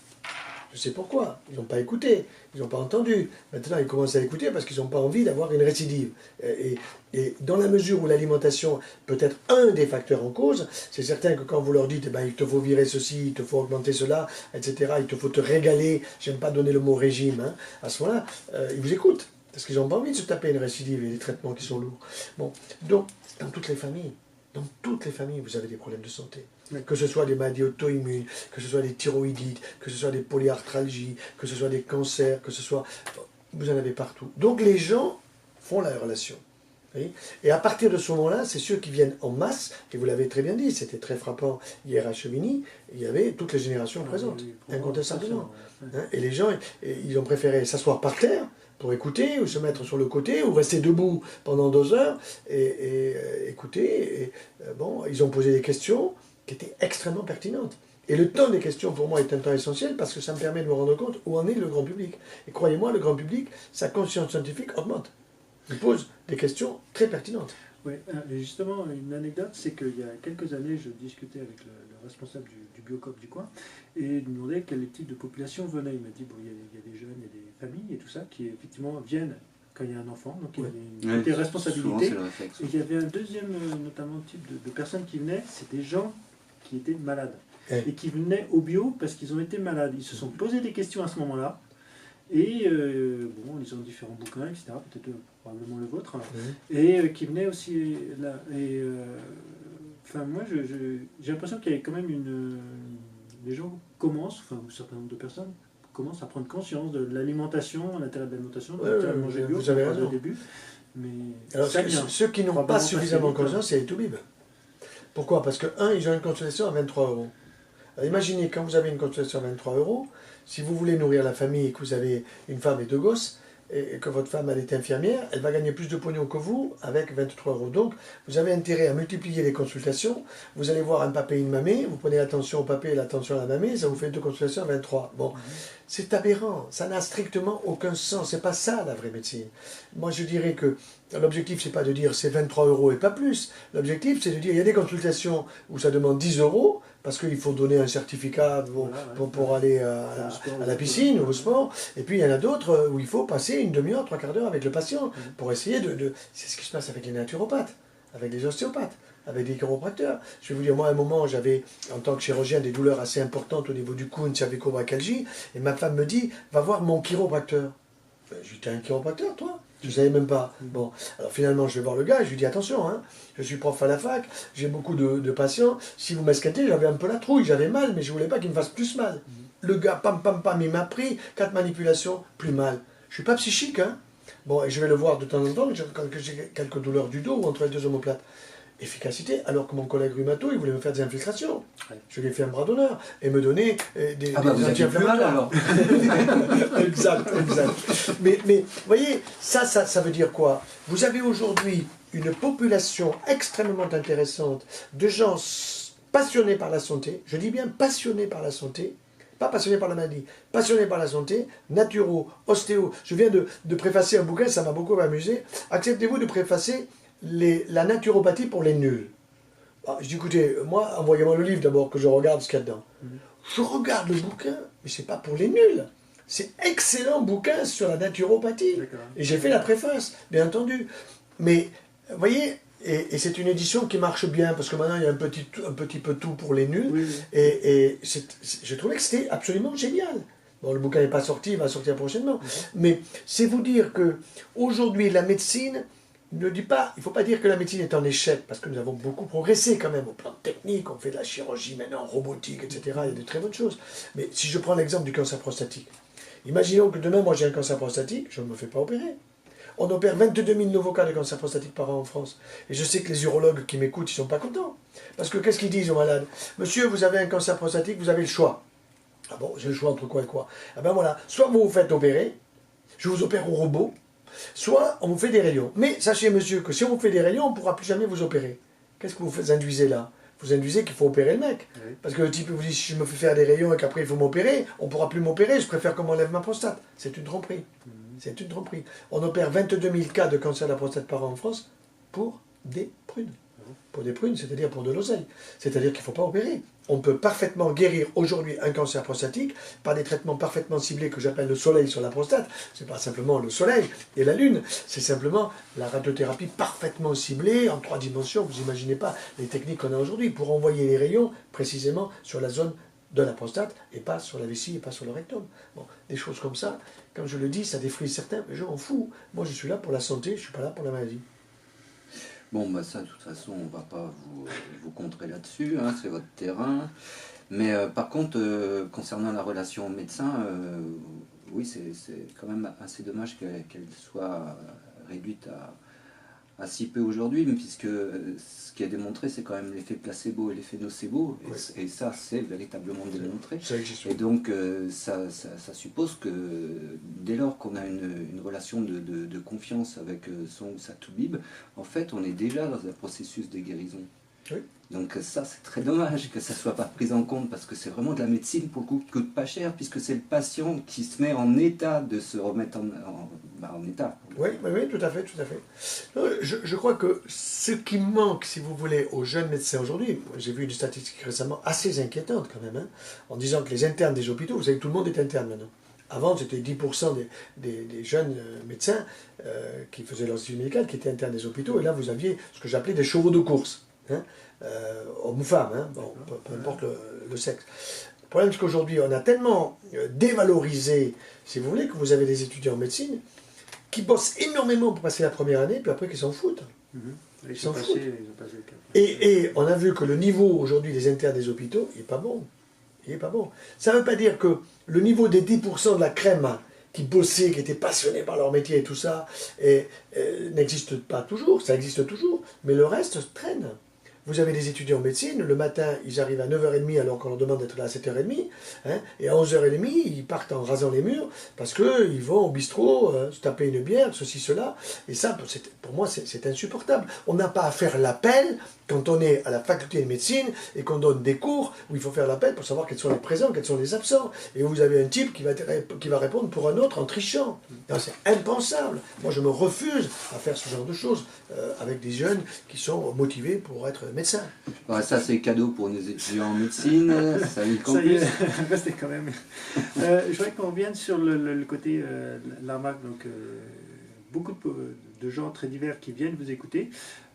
Je sais pourquoi. Ils n'ont pas écouté, ils n'ont pas entendu. Maintenant, ils commencent à écouter parce qu'ils n'ont pas envie d'avoir une récidive. Et dans la mesure où l'alimentation peut être un des facteurs en cause, c'est certain que quand vous leur dites, eh ben, il te faut virer ceci, il te faut augmenter cela, etc., il te faut te régaler, j'aime pas donner le mot régime, hein, à ce moment-là, ils vous écoutent. Parce qu'ils n'ont pas envie de se taper une récidive et des traitements qui sont lourds. Bon, donc, dans toutes les familles, vous avez des problèmes de santé. Que ce soit des maladies auto-immunes, que ce soit des thyroïdites, que ce soit des polyarthralgies, que ce soit des cancers, que ce soit... Vous en avez partout. Donc les gens font la relation. Oui. Et à partir de ce moment-là, c'est ceux qui viennent en masse, et vous l'avez très bien dit, c'était très frappant hier à Chevigny, il y avait toutes les générations présentes, incontestablement. Hein, et les gens, ils ont préféré s'asseoir par terre, pour écouter, ou se mettre sur le côté, ou rester debout pendant 2 heures, et écouter. Et, bon, ils ont posé des questions qui étaient extrêmement pertinentes. Et le temps des questions, pour moi, est un temps essentiel, parce que ça me permet de me rendre compte où en est le grand public. Et croyez-moi, le grand public, sa conscience scientifique augmente. Il pose des questions très pertinentes.
Oui, justement, une anecdote, c'est qu'il y a quelques années, je discutais avec le responsable du Biocoop du coin, et il me demandait quel type de population venait. Il m'a dit, bon, il y a des jeunes, il y a des familles et tout ça, qui effectivement viennent quand il y a un enfant, donc il y a une responsabilité. Et il y avait un deuxième, notamment, type de personnes qui venaient, c'est des gens qui étaient malades. Et qui venaient au bio parce qu'ils ont été malades. Ils se sont posé des questions à ce moment-là, et bon, ils ont différents bouquins, etc., peut-être probablement le vôtre, et qui venaient aussi là. Et enfin, moi, j'ai l'impression qu'il y a quand même les gens commencent, enfin, un certain nombre de personnes commencent à prendre conscience de l'alimentation, l'intérêt de l'alimentation, de manger bio,
vous avez raison.
Au début. Mais
alors, ceux qui n'ont pas suffisamment conscience, c'est les toubibs. Pourquoi? Parce que, ils ont une consultation à 23 €. Alors, imaginez, quand vous avez une consultation à 23 €, si vous voulez nourrir la famille et que vous avez une femme et 2 gosses, et que votre femme elle est infirmière, elle va gagner plus de pognon que vous avec 23 €. Donc, vous avez intérêt à multiplier les consultations. Vous allez voir un papé et une mamée, vous prenez l'attention au papé et l'attention à la mamée, ça vous fait 2 consultations à 23. Bon, c'est aberrant, ça n'a strictement aucun sens, c'est pas ça la vraie médecine. Moi je dirais que l'objectif c'est pas de dire c'est 23 € et pas plus. L'objectif c'est de dire il y a des consultations où ça demande 10 € parce qu'il faut donner un certificat pour aller à la piscine ou au sport. Et puis il y en a d'autres où il faut passer une demi-heure, 3/4 d'heure avec le patient pour essayer de... C'est ce qui se passe avec les naturopathes. avec des ostéopathes, avec des chiropracteurs. Je vais vous dire, moi, à un moment, j'avais, en tant que chirurgien, des douleurs assez importantes au niveau du cou, une cervico-brachyalgie, et ma femme me dit, va voir mon chiropracteur. Ben, je lui dis, t'es un chiropracteur, toi? Je ne savais même pas. Bon, alors finalement, je vais voir le gars et je lui dis, attention, hein, je suis prof à la fac, j'ai beaucoup de patients, si vous m'esquintez, j'avais un peu la trouille, j'avais mal, mais je ne voulais pas qu'il me fasse plus mal. Le gars, pam, pam, pam, il m'a pris, 4 manipulations, plus mal. Je ne suis pas psychique, hein. Bon, et je vais le voir de temps en temps quand j'ai quelques douleurs du dos ou entre les deux omoplates. Efficacité, alors que mon collègue rhumato, il voulait me faire des infiltrations. Ouais. Je lui ai fait un bras d'honneur et me donner des
vous aviez plus mal alors.
Exact. Mais vous voyez, ça veut dire quoi? Vous avez aujourd'hui une population extrêmement intéressante de gens passionnés par la santé, je dis bien passionnés par la santé, pas passionnés par la maladie, passionnés par la santé, naturo, ostéo. Je viens de préfacer un bouquin, ça m'a beaucoup amusé. Acceptez-vous de préfacer la naturopathie pour les nuls? Alors, je dis, écoutez, moi, envoyez-moi le livre d'abord, que je regarde ce qu'il y a dedans. Je regarde le bouquin, mais c'est pas pour les nuls. C'est excellent bouquin sur la naturopathie. Et j'ai fait la préface, bien entendu. Mais, vous voyez, et c'est une édition qui marche bien, parce que maintenant, il y a un petit peu tout pour les nuls. Oui. Et je trouvais que c'était absolument génial. Bon, le bouquin n'est pas sorti, il va sortir prochainement. Mais c'est vous dire que aujourd'hui la médecine ne dit pas, il ne faut pas dire que la médecine est en échec, parce que nous avons beaucoup progressé quand même au plan technique, on fait de la chirurgie maintenant, robotique, etc. Il y a de très bonnes choses. Mais si je prends l'exemple du cancer prostatique, imaginons que demain, moi j'ai un cancer prostatique, je ne me fais pas opérer. On opère 22 000 nouveaux cas de cancer prostatique par an en France. Et je sais que les urologues qui m'écoutent, ils ne sont pas contents. Parce que qu'est-ce qu'ils disent aux malades? Monsieur, vous avez un cancer prostatique, vous avez le choix. Ah bon, j'ai le choix entre quoi et quoi? Ah ben voilà, soit vous vous faites opérer, je vous opère au robot, soit on vous fait des rayons. Mais sachez, monsieur, que si on vous fait des rayons, on ne pourra plus jamais vous opérer. Qu'est-ce que vous induisez là? Vous induisez qu'il faut opérer le mec. Oui. Parce que le type vous dit, si je me fais faire des rayons et qu'après il faut m'opérer, on ne pourra plus m'opérer, je préfère qu'on m'enlève ma prostate. C'est une tromperie. C'est une tromperie. On opère 22 000 cas de cancer de la prostate par an en France pour des prunes. Pour des prunes, c'est-à-dire pour de l'oseille. C'est-à-dire qu'il ne faut pas opérer. On peut parfaitement guérir aujourd'hui un cancer prostatique par des traitements parfaitement ciblés que j'appelle le soleil sur la prostate. Ce n'est pas simplement le soleil et la lune, c'est simplement la radiothérapie parfaitement ciblée en 3 dimensions. Vous n'imaginez pas les techniques qu'on a aujourd'hui pour envoyer les rayons précisément sur la zone de la prostate et pas sur la vessie et pas sur le rectum. Bon, des choses comme ça, comme je le dis, ça défruit certains, mais je m'en fous. Moi, je suis là pour la santé, je ne suis pas là pour la maladie.
Bon, bah ça, de toute façon, on ne va pas vous contrer là-dessus, hein, c'est votre terrain. Mais par contre, concernant la relation médecin, oui, c'est quand même assez dommage qu'elle soit réduite à si peu aujourd'hui, puisque ce qui est démontré, c'est quand même l'effet placebo et l'effet nocebo, et ça, c'est véritablement démontré. Et donc, ça suppose que dès lors qu'on a une relation de confiance avec son ou sa toubib, en fait, on est déjà dans un processus de guérison. Oui. Donc ça, c'est très dommage que ça ne soit pas pris en compte, parce que c'est vraiment de la médecine, pour le coup, qui ne coûte pas cher, puisque c'est le patient qui se met en état de se remettre en état.
Oui, tout à fait. Je crois que ce qui manque, si vous voulez, aux jeunes médecins aujourd'hui, j'ai vu une statistique récemment assez inquiétante quand même, hein, en disant que les internes des hôpitaux, vous savez que tout le monde est interne maintenant. Avant, c'était 10% des jeunes médecins qui faisaient leur suivi médical qui étaient internes des hôpitaux, et là, vous aviez ce que j'appelais des chevaux de course. Hein, hommes ou femmes, hein, bon, peu importe le sexe. Le problème, c'est qu'aujourd'hui, on a tellement dévalorisé, si vous voulez, que vous avez des étudiants en médecine qui bossent énormément pour passer la première année, puis après, qu'ils s'en foutent. Ils s'en foutent. Et on a vu que le niveau, aujourd'hui, des internes des hôpitaux, il n'est pas bon. Il n'est pas bon. Ça ne veut pas dire que le niveau des 10% de la crème qui bossaient, qui étaient passionnés par leur métier et tout ça, n'existe pas toujours, ça existe toujours, mais le reste traîne. Vous avez des étudiants en médecine, le matin, ils arrivent à 9h30 alors qu'on leur demande d'être là à 7h30, hein, et à 11h30, ils partent en rasant les murs parce qu'ils vont au bistrot se taper une bière, ceci, cela, et ça, pour moi, c'est insupportable. On n'a pas à faire l'appel quand on est à la faculté de médecine et qu'on donne des cours où il faut faire l'appel pour savoir quels sont les présents, quels sont les absents, et vous avez un type qui va répondre pour un autre en trichant. C'est impensable. Moi, je me refuse à faire ce genre de choses avec des jeunes qui sont motivés pour être médecins.
Ouais, ça, c'est cadeau pour nos étudiants en médecine. Ça y est,
restez quand même. Je voudrais qu'on revienne sur le côté l'ARMAC. Donc, beaucoup de gens très divers qui viennent vous écouter.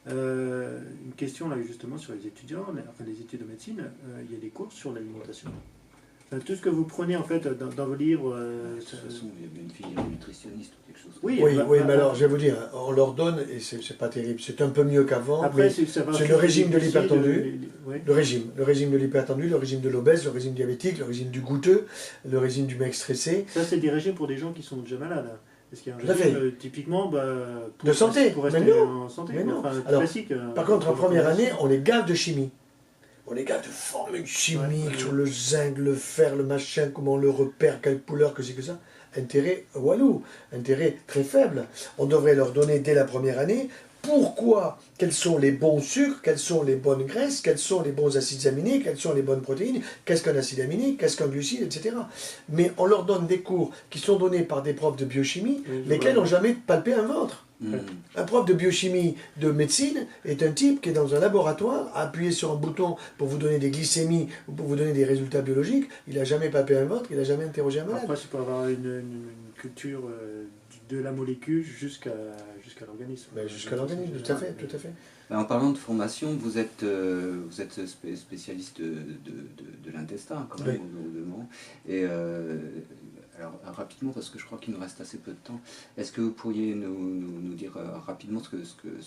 Une question là justement sur les étudiants, enfin les études de médecine, il y a des cours sur l'alimentation. Enfin, tout ce que vous prenez en fait dans vos livres.
De toute façon, il y a une fille nutritionniste ou quelque chose.
Oui,
Mais alors je vais vous dire, on leur donne, et c'est pas terrible, c'est un peu mieux qu'avant, mais c'est le régime de l'hypertendu, le régime de l'hypertendu, le régime de l'obèse, le régime diabétique, le régime du goutteux, le régime du mec stressé.
Ça c'est des régimes pour des gens qui sont déjà malades. Est-ce qu'il y a un
Tout à
régime typiquement
de santé,
pour rester
mais non,
en santé,
mais non.
Enfin,
Alors,
classique,
par contre, en première année, on les gave de chimie. On les gave de formules chimiques sur le zinc, le fer, le machin, comment on le repère, quelle couleur, que c'est que ça. Intérêt walou, intérêt très faible. On devrait leur donner dès la première année pourquoi, quels sont les bons sucres, quelles sont les bonnes graisses, quels sont les bons acides aminés, quelles sont les bonnes protéines, qu'est-ce qu'un acide aminé, qu'est-ce qu'un glucide, etc. Mais on leur donne des cours qui sont donnés par des profs de biochimie, lesquels n'ont jamais palpé un ventre. Un prof de biochimie, de médecine, est un type qui est dans un laboratoire, appuyé sur un bouton pour vous donner des glycémies ou pour vous donner des résultats biologiques. Il n'a jamais palpé un ventre, il n'a jamais interrogé un malade.
Après, c'est pour avoir une culture de la molécule jusqu'à l'organisme.
Jusqu'à l'organisme, tout à fait.
En parlant de formation, vous êtes spécialiste de l'intestin, quand même, et alors, rapidement, parce que je crois qu'il nous reste assez peu de temps, est-ce que vous pourriez nous dire rapidement ce que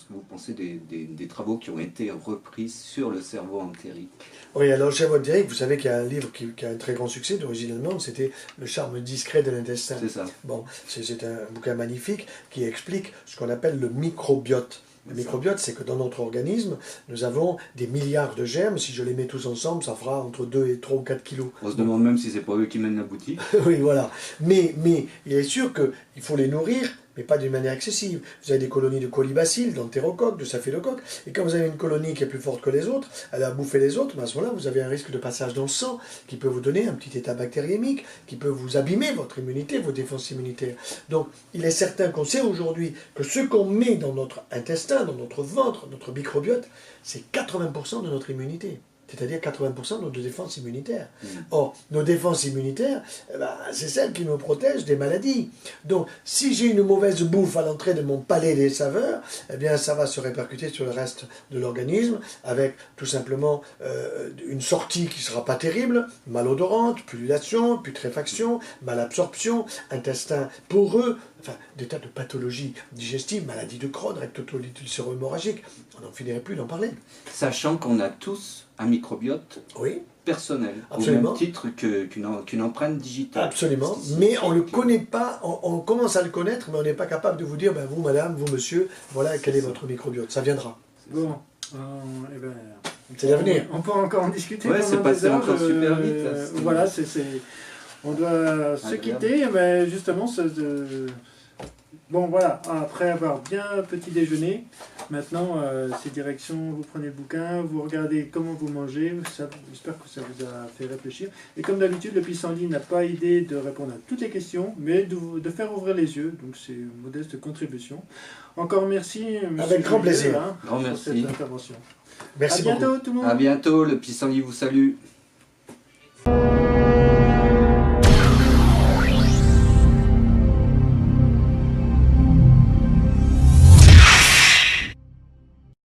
vous pensez des travaux qui ont été repris sur le cerveau entérique?
Oui, alors le cerveau entérique, vous savez qu'il y a un livre qui a un très grand succès d'origine allemande, c'était Le charme discret de l'intestin.
C'est ça.
Bon, c'est un bouquin magnifique qui explique ce qu'on appelle le microbiote. Le microbiote, c'est que dans notre organisme, nous avons des milliards de germes. Si je les mets tous ensemble, ça fera entre 2 et 3 ou 4 kilos.
On se demande même si c'est pas eux qui mènent la boutique.
Oui, voilà. Mais il est sûr qu'il faut les nourrir, mais pas d'une manière excessive. Vous avez des colonies de colibacilles, d'entérocoques, de staphylocoques, et quand vous avez une colonie qui est plus forte que les autres, elle a bouffé les autres, mais à ce moment-là, vous avez un risque de passage dans le sang qui peut vous donner un petit état bactériémique, qui peut vous abîmer votre immunité, vos défenses immunitaires. Donc, il est certain qu'on sait aujourd'hui que ce qu'on met dans notre intestin, dans notre ventre, notre microbiote, c'est 80% de notre immunité. C'est-à-dire 80% de nos défenses immunitaires. Or, nos défenses immunitaires, c'est celles qui nous protègent des maladies. Donc, si j'ai une mauvaise bouffe à l'entrée de mon palais des saveurs, eh bien, ça va se répercuter sur le reste de l'organisme, avec tout simplement une sortie qui ne sera pas terrible, malodorante, pullulation, putréfaction, malabsorption, intestin poreux, enfin, des tas de pathologies digestives, maladies de Crohn, rectotolite ulcéro-hémorragique, on n'en finirait plus d'en parler.
Sachant qu'on a tous un microbiote personnel,
absolument,
au même titre qu'une empreinte digitale.
Absolument, mais on ne le connaît pas, on commence à le connaître, mais on n'est pas capable de vous dire, vous madame, vous monsieur, voilà quel est votre microbiote, ça viendra.
Bon,
c'est l'avenir.
On peut encore en discuter.
Ouais, c'est passé encore super vite.
Voilà, on doit se quitter, mais justement, bon voilà, après avoir bien petit déjeuner, maintenant c'est direction, vous prenez le bouquin, vous regardez comment vous mangez, j'espère que ça vous a fait réfléchir. Et comme d'habitude, le pissenlit n'a pas idée de répondre à toutes les questions, mais de faire ouvrir les yeux, donc c'est une modeste contribution. Encore merci, monsieur.
Avec grand plaisir.
Grand merci.
Pour cette intervention.
Merci
à bientôt
beaucoup.
tout le monde.
À bientôt, le pissenlit vous salue.